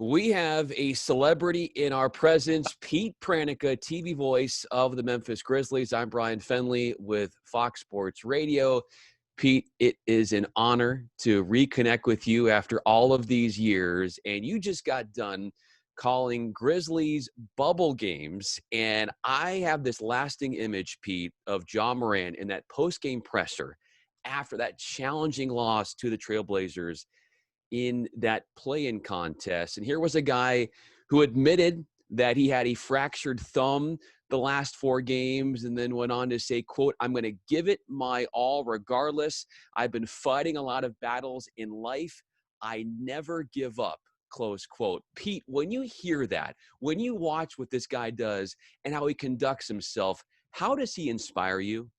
We have a celebrity in our presence, Pete Pranica, TV voice of the Memphis Grizzlies. I'm Bryan Fenley with Fox Sports Radio. Pete, it is an honor to reconnect with you after all of these years. And you just got done calling Grizzlies bubble games. And I have this lasting image, Pete, of Morant in that post-game presser after that challenging loss to the Trailblazers in that play-in contest. And here was a guy who admitted that he had a fractured thumb the last 4 games and then went on to say, quote, "I'm going to give it my all regardless. I've been fighting a lot of battles in life. I never give up," close quote. Pete, when you hear that, when you watch what this guy does and how he conducts himself, how does he inspire you?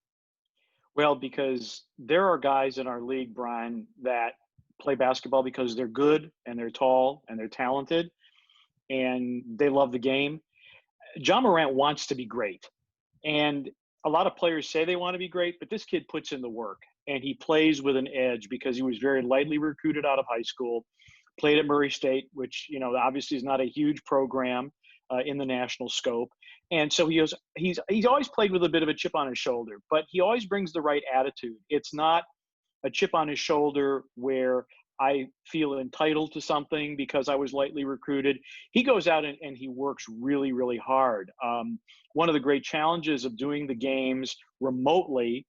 Well, because there are guys in our league, Brian, that play basketball because they're good and they're tall and they're talented and they love the game. Morant wants to be great. And a lot of players say they want to be great, but this kid puts in the work and he plays with an edge because he was very lightly recruited out of high school, played at Murray State, which, obviously is not a huge program in the national scope. And so he's always played with a bit of a chip on his shoulder, but he always brings the right attitude. It's not a chip on his shoulder where I feel entitled to something because I was lightly recruited. He goes out and he works really, really hard. One of the great challenges of doing the games remotely,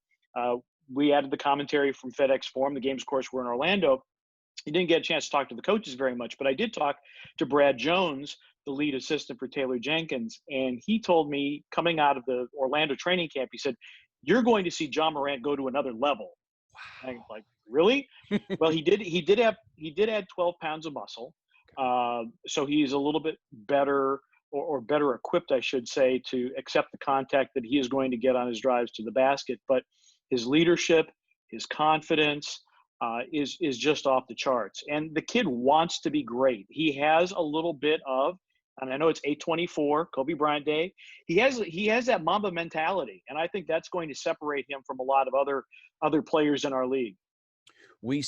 we added the commentary from FedEx Forum. The games, of course, were in Orlando. You didn't get a chance to talk to the coaches very much, but I did talk to Brad Jones, the lead assistant for Taylor Jenkins. And he told me coming out of the Orlando training camp, he said, "You're going to see Morant go to another level." I'm like, really? Well, he did add 12 pounds of muscle. So he's a little bit better or better equipped, I should say, to accept the contact that he is going to get on his drives to the basket. But his leadership, his confidence is just off the charts. And the kid wants to be great. He has a little bit of, and I know it's 8/24, Kobe Bryant Day. He has that Mamba mentality, and I think that's going to separate him from a lot of other players in our league. You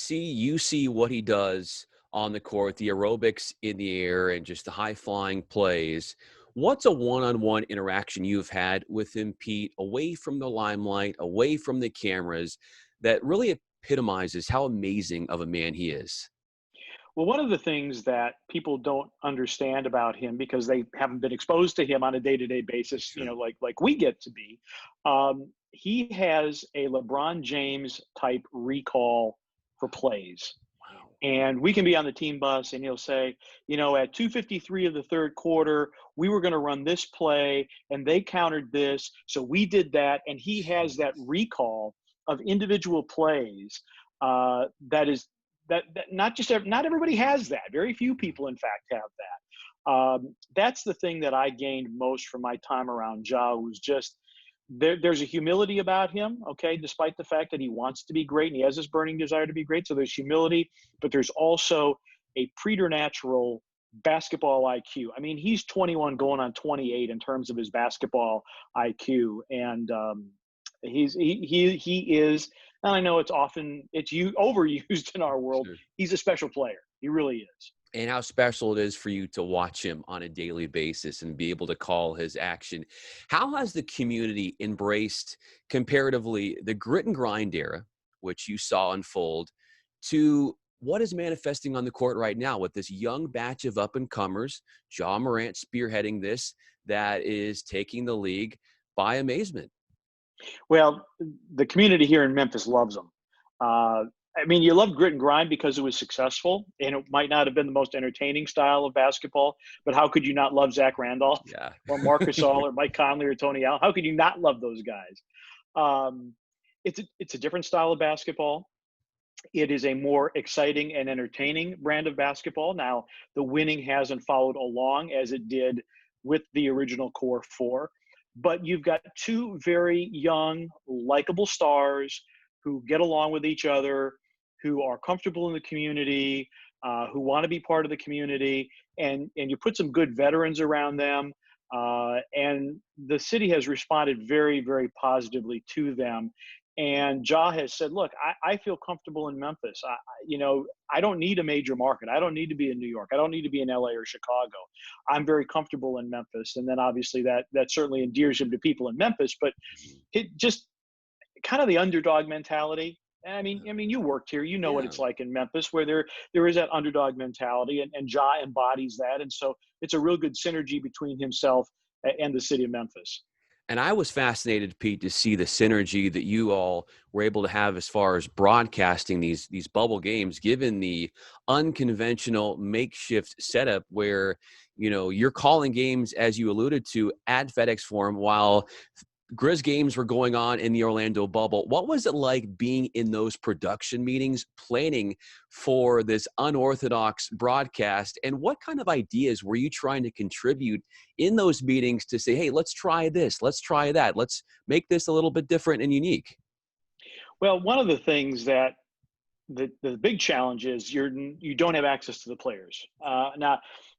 see what he does on the court, the aerobics in the air and just the high-flying plays. What's a one-on-one interaction you've had with him, Pete, away from the limelight, away from the cameras, that really epitomizes how amazing of a man he is? Well, one of the things that people don't understand about him because they haven't been exposed to him on a day-to-day basis, Sure. like we get to be, he has a LeBron James type recall for plays. Wow. And we can be on the team bus and he'll say, at 2:53 of the third quarter, we were going to run this play and they countered this. So we did that. And he has that recall of individual plays that not everybody has that. Very few people, in fact, have that. That's the thing that I gained most from my time around was just there's a humility about him, okay, despite the fact that he wants to be great and he has this burning desire to be great. So there's humility, but there's also a preternatural basketball IQ. I mean, he's 21 going on 28 in terms of his basketball IQ. And he is, and I know it's overused in our world. Sure. He's a special player. He really is. And how special it is for you to watch him on a daily basis and be able to call his action. How has the community embraced comparatively the grit and grind era, which you saw unfold, to what is manifesting on the court right now with this young batch of up-and-comers, Morant spearheading this, that is taking the league by amazement? Well, the community here in Memphis loves him. I mean, you love grit and grind because it was successful, and it might not have been the most entertaining style of basketball, but how could you not love Zach Randolph Yeah. or Marcus All or Mike Conley or Tony Allen? How could you not love those guys? It's a different style of basketball. It is a more exciting and entertaining brand of basketball. Now, the winning hasn't followed along as it did with the original core four, but you've got two very young, likable stars who get along with each other, who are comfortable in the community, who want to be part of the community, and you put some good veterans around them, and the city has responded very, very positively to them. And Ja has said, look, I feel comfortable in Memphis. I don't need a major market. I don't need to be in New York. I don't need to be in LA or Chicago. I'm very comfortable in Memphis. And then obviously that certainly endears him to people in Memphis, but it just kind of the underdog mentality. I mean, you worked here, you know what Yeah. it's like in Memphis, where there is that underdog mentality, and Ja embodies that. And so it's a real good synergy between himself and the city of Memphis. And I was fascinated, Pete, to see the synergy that you all were able to have as far as broadcasting these bubble games, given the unconventional makeshift setup where, you're calling games, as you alluded to, at FedEx Forum while Grizz games were going on in the Orlando bubble. What was it like being in those production meetings, planning for this unorthodox broadcast? And what kind of ideas were you trying to contribute in those meetings to say, hey, let's try this, let's try that, let's make this a little bit different and unique? Well, one of the things that the big challenge is you don't have access to the players. Now,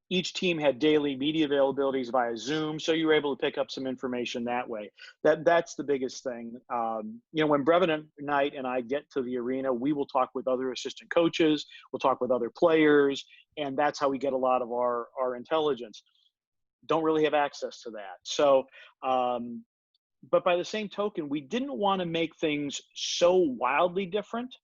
each team had daily media availabilities via Zoom, so you were able to pick up some information that way. That's the biggest thing. When Brevin Knight and I get to the arena, we will talk with other assistant coaches, we'll talk with other players, and that's how we get a lot of our intelligence. Don't really have access to that. So, but by the same token, we didn't want to make things so wildly different.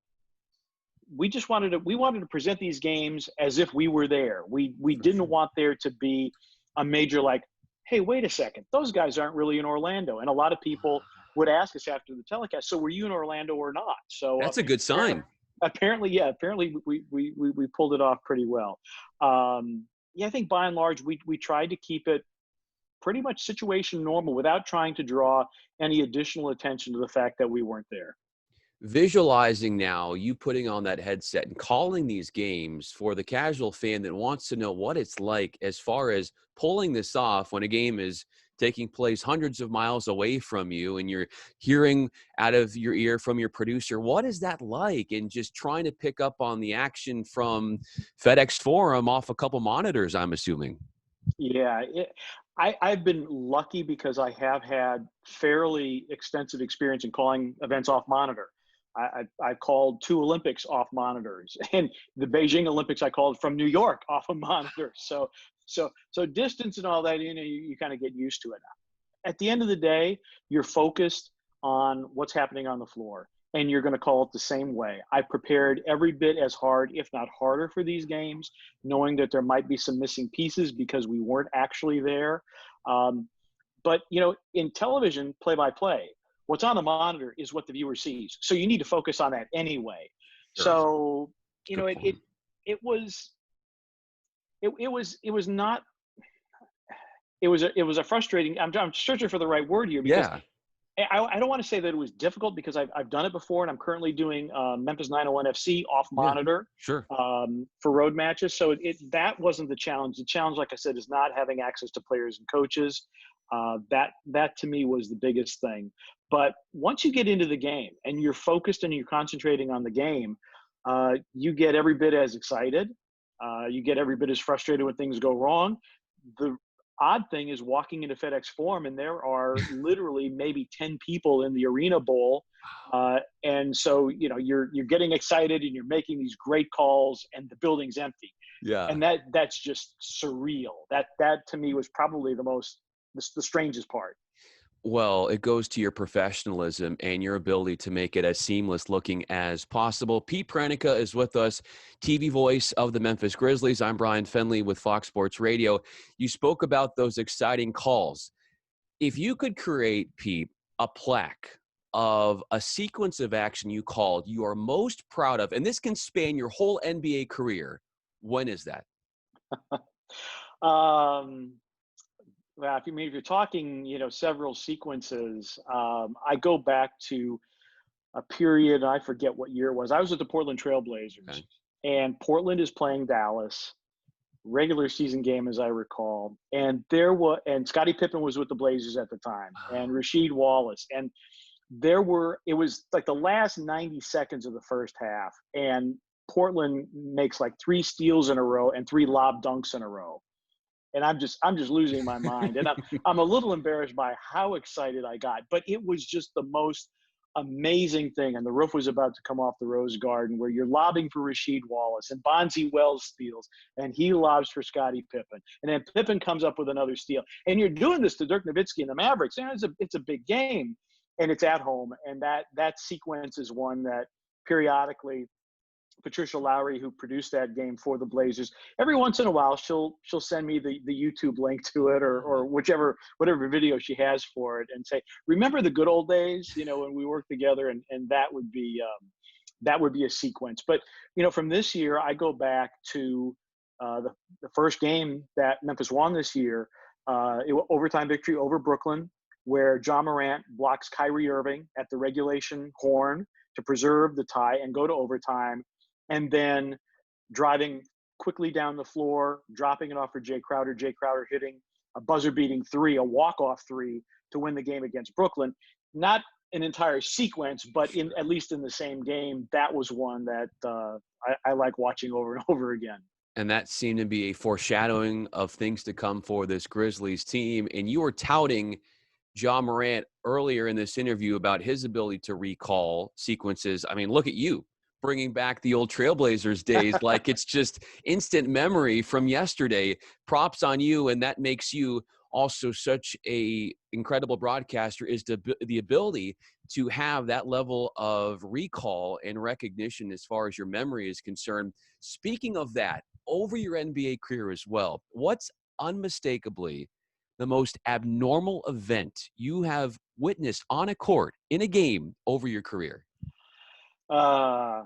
We just wanted to present these games as if we were there. We didn't want there to be a major like, hey, wait a second, those guys aren't really in Orlando. And a lot of people would ask us after the telecast, so were you in Orlando or not? So That's a good sign. apparently we pulled it off pretty well. I think by and large we tried to keep it pretty much situation normal without trying to draw any additional attention to the fact that we weren't there. Visualizing now you putting on that headset and calling these games for the casual fan that wants to know what it's like as far as pulling this off when a game is taking place hundreds of miles away from you and you're hearing out of your ear from your producer, what is that like? And just trying to pick up on the action from FedEx Forum off a couple monitors, I'm assuming. Yeah, I've been lucky because I have had fairly extensive experience in calling events off monitor. I called 2 Olympics off monitors, and the Beijing Olympics I called from New York off a monitor. So distance and all that, you kind of get used to it. At the end of the day, you're focused on what's happening on the floor, and you're going to call it the same way. I prepared every bit as hard, if not harder, for these games, knowing that there might be some missing pieces because we weren't actually there. But in television play-by-play, what's on the monitor is what the viewer sees. So you need to focus on that anyway. Sure. So, Good point. it was not, it was a frustrating, I'm searching for the right word here because Yeah. I don't want to say that it was difficult because I've done it before, and I'm currently doing Memphis 901 FC off Yeah. monitor Sure. for road matches. So that wasn't the challenge. The challenge, like I said, is not having access to players and coaches. That to me was the biggest thing. But once you get into the game and you're focused and you're concentrating on the game, you get every bit as excited. You get every bit as frustrated when things go wrong. The odd thing is walking into FedEx Forum, and there are literally maybe 10 people in the Arena Bowl. And so, you're getting excited and you're making these great calls and the building's empty. Yeah. And that's just surreal. That to me was probably the strangest part. Well, it goes to your professionalism and your ability to make it as seamless looking as possible. Pete Pranica is with us, TV voice of the Memphis Grizzlies. I'm Bryan Fenley with Fox Sports Radio. You spoke about those exciting calls. If you could create, Pete, a plaque of a sequence of action you called you are most proud of, and this can span your whole NBA career, when is that? Well, if you're talking, several sequences, I go back to a period. I forget what year it was. I was at the Portland Trailblazers, Okay. and Portland is playing Dallas, regular season game, as I recall. And Scottie Pippen was with the Blazers at the time, and Rasheed Wallace, and it was like the last 90 seconds of the first half, and Portland makes like 3 steals in a row and 3 lob dunks in a row. And I'm just losing my mind. And I'm a little embarrassed by how excited I got, but it was just the most amazing thing, and the roof was about to come off the Rose Garden, where you're lobbing for Rasheed Wallace, and Bonzi Wells steals, and he lobs for Scottie Pippen, and then Pippen comes up with another steal, and you're doing this to Dirk Nowitzki and the Mavericks, and it's a big game, and it's at home, and that sequence is one that periodically Patricia Lowry, who produced that game for the Blazers, every once in a while she'll send me the YouTube link to it, or whatever video she has for it, and say, remember the good old days, when we worked together, and that would be a sequence. But from this year, I go back to the first game that Memphis won this year, overtime victory over Brooklyn, where John Morant blocks Kyrie Irving at the regulation horn to preserve the tie and go to overtime, and then driving quickly down the floor, dropping it off for Jay Crowder hitting a buzzer-beating three, a walk-off three, to win the game against Brooklyn. Not an entire sequence, but at least in the same game, that was one that I like watching over and over again. And that seemed to be a foreshadowing of things to come for this Grizzlies team. And you were touting John Morant earlier in this interview about his ability to recall sequences. I mean, look at you, bringing back the old Trailblazers days like it's just instant memory from yesterday. Props on you, and that makes you also such a incredible broadcaster, is the ability to have that level of recall and recognition as far as your memory is concerned. Speaking of that, over your NBA career as well, what's unmistakably the most abnormal event you have witnessed on a court in a game over your career? I'm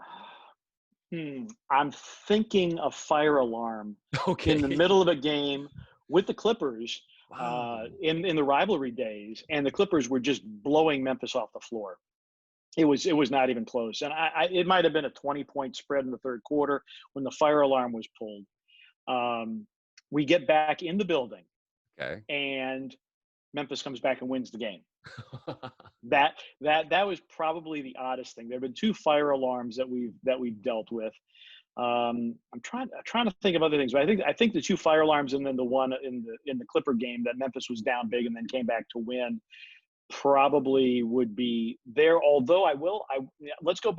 thinking a fire alarm in the middle of a game with the Clippers. Wow. In the rivalry days, and the Clippers were just blowing Memphis off the floor. It was not even close, and it might have been a 20-point spread in the third quarter when the fire alarm was pulled. We get back in the building, okay, and Memphis comes back and wins the game. That was probably the oddest thing. There have been two fire alarms that we've dealt with. I'm trying to think of other things, but I think the two fire alarms and then the one in the Clipper game that Memphis was down big and then came back to win probably would be there. Although let's go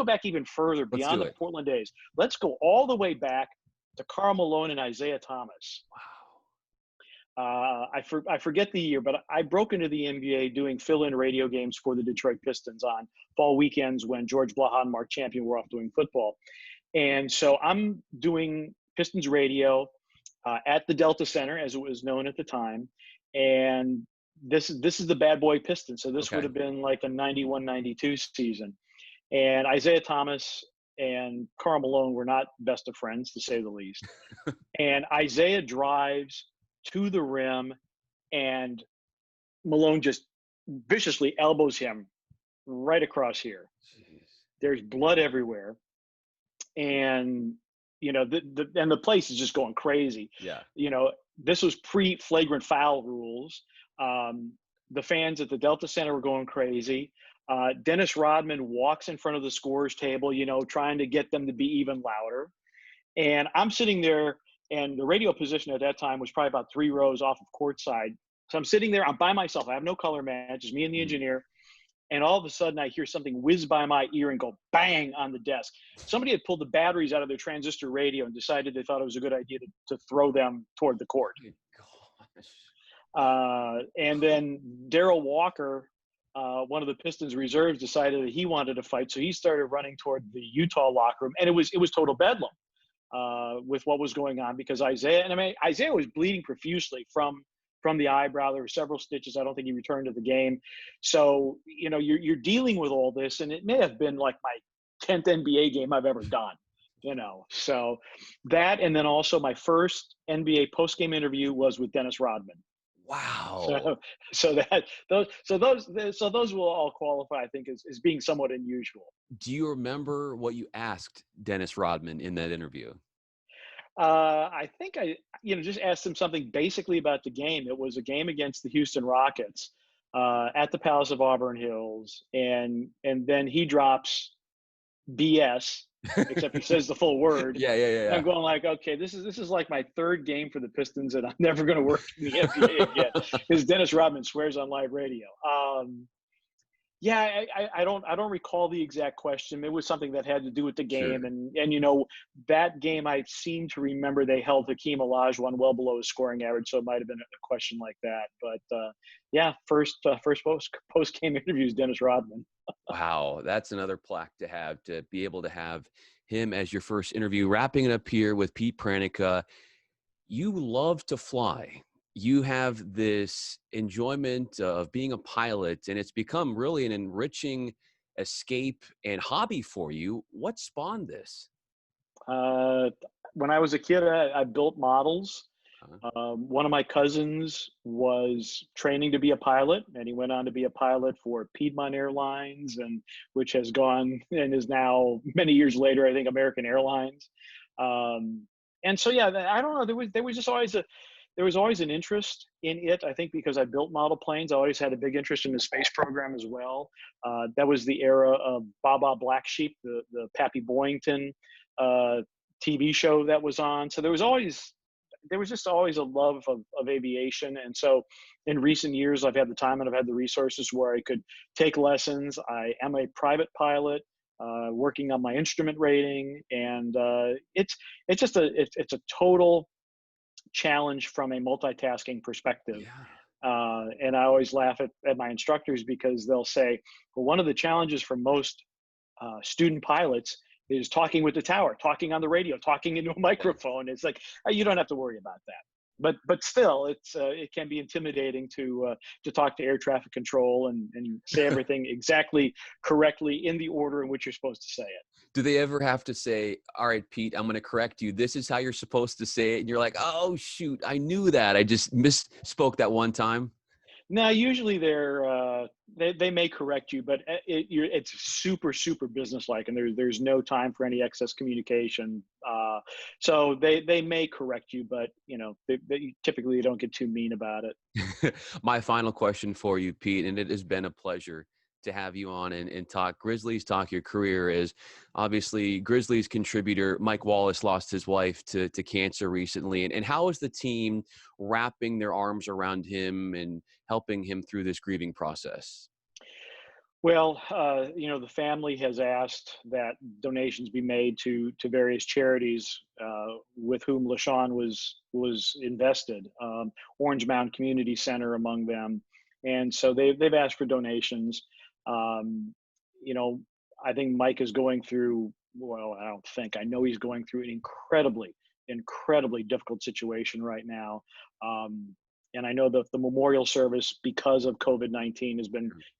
back even further beyond the Portland days. Let's go all the way back to Karl Malone and Isaiah Thomas. Wow. I forget the year, but I broke into the NBA doing fill-in radio games for the Detroit Pistons on fall weekends when George Blaha and Mark Champion were off doing football. And so I'm doing Pistons radio at the Delta Center, as it was known at the time. And this is the Bad Boy Pistons. So this would have been like a 91-92 season. And Isaiah Thomas and Karl Malone were not best of friends, to say the least. And Isaiah drives to the rim, and Malone just viciously elbows him right across here. Jeez. There's blood everywhere. And the place is just going crazy. Yeah. This was pre-flagrant foul rules. The fans at the Delta Center were going crazy. Dennis Rodman walks in front of the scorer's table, trying to get them to be even louder. And I'm sitting there, and the radio position at that time was probably about 3 rows off of courtside. So I'm sitting there, I'm by myself. I have no color man, just me and the engineer. And all of a sudden I hear something whiz by my ear and go bang on the desk. Somebody had pulled the batteries out of their transistor radio and decided they thought it was a good idea to throw them toward the court. And then Darrell Walker, one of the Pistons reserves, decided that he wanted to fight. So he started running toward the Utah locker room, and it was total bedlam with what was going on, because Isaiah was bleeding profusely from the eyebrow. There were several stitches. I don't think he returned to the game. So, you're dealing with all this, and it may have been like my 10th NBA game I've ever done, So that, and then also my first NBA post-game interview was with Dennis Rodman. Wow. So those will all qualify, I think, as being somewhat unusual. Do you remember what you asked Dennis Rodman in that interview? I think I just asked him something basically about the game. It was a game against the Houston Rockets at the Palace of Auburn Hills, and then he drops BS, except he says the full word. Yeah. I'm going like, okay, this is like my third game for the Pistons, and I'm never going to work in the NBA again, because Dennis Rodman swears on live radio. Yeah, I don't recall the exact question. It was something that had to do with the game, Sure. and that game I seem to remember they held Hakeem Olajuwon well below his scoring average, so it might have been a question like that. But yeah, first post game interviews, Dennis Rodman. Wow, that's another plaque to be able to have him as your first interview. Wrapping it up here with Pete Pranica. You love to fly. You have this enjoyment of being a pilot, and it's become really an enriching escape and hobby for you. What spawned this? Uh, when I was a kid, I built models. Huh? One of my cousins was training to be a pilot, and he went on to be a pilot for Piedmont Airlines, and which has gone and is now many years later, I think, American Airlines. And so, yeah, I don't know. There was just always there was always an interest in it. I think because I built model planes, I always had a big interest in the space program as well. That was the era of Baba Black Sheep, the Pappy Boyington uh, TV show that was on. So there was just always a love of aviation. And so in recent years, I've had the time and I've had the resources where I could take lessons. I am a private pilot, working on my instrument rating. And it's just it's a total challenge from a multitasking perspective. Yeah. And I always laugh at my instructors because they'll say, well, one of the challenges for most student pilots is talking with the tower, talking on the radio, talking into a microphone. It's like you don't have to worry about that. But still, it can be intimidating to talk to air traffic control and say everything exactly correctly in the order in which you're supposed to say it. Do they ever have to say, all right, Pete, I'm going to correct you. This is how you're supposed to say it. And you're like, oh, shoot, I knew that. I just misspoke that one time. Now, usually they may correct you, but it's super businesslike, and there's no time for any excess communication. So they may correct you, but they typically don't get too mean about it. My final question for you, Pete, and it has been a pleasure to have you on and talk Grizzlies, talk your career. Is obviously Grizzlies contributor Mike Wallace lost his wife to cancer recently. And how is the team wrapping their arms around him and helping him through this grieving process? Well, the family has asked that donations be made to various charities with whom LaShawn was invested, Orange Mound Community Center among them, and so they've asked for donations. Um, you know, I think Mike is going through. Well, I don't think I know he's going through an incredibly difficult situation right now. Um, and I know that the memorial service, because of COVID-19,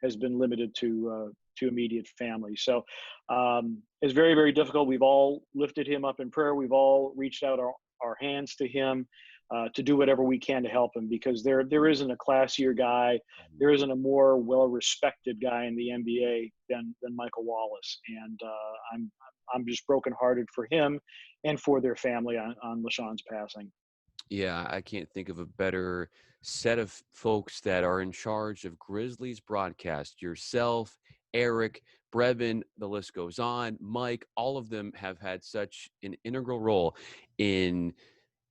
has been limited to immediate family. So it's very difficult. We've all lifted him up in prayer. We've all reached out our hands to him to do whatever we can to help him, because there isn't a classier guy, there isn't a more well-respected guy in the NBA than Michael Wallace. And I'm just brokenhearted for him and for their family on LaShawn's passing. Yeah, I can't think of a better set of folks that are in charge of Grizzlies broadcast. Yourself, Eric, Brevin, the list goes on. Mike, all of them have had such an integral role in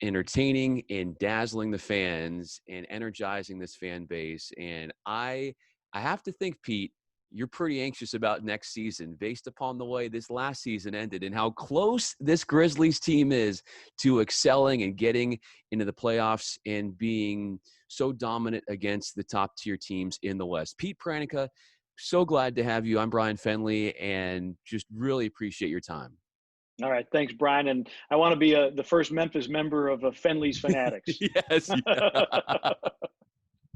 entertaining and dazzling the fans and energizing this fan base. And I have to think, Pete, you're pretty anxious about next season based upon the way this last season ended and how close this Grizzlies team is to excelling and getting into the playoffs and being so dominant against the top tier teams in the West. Pete Pranica, so glad to have you. I'm Bryan Fenley, and just really appreciate your time. All right, thanks, Brian. And I want to be the first Memphis member of Fenley's Fanatics. Yes. Yeah.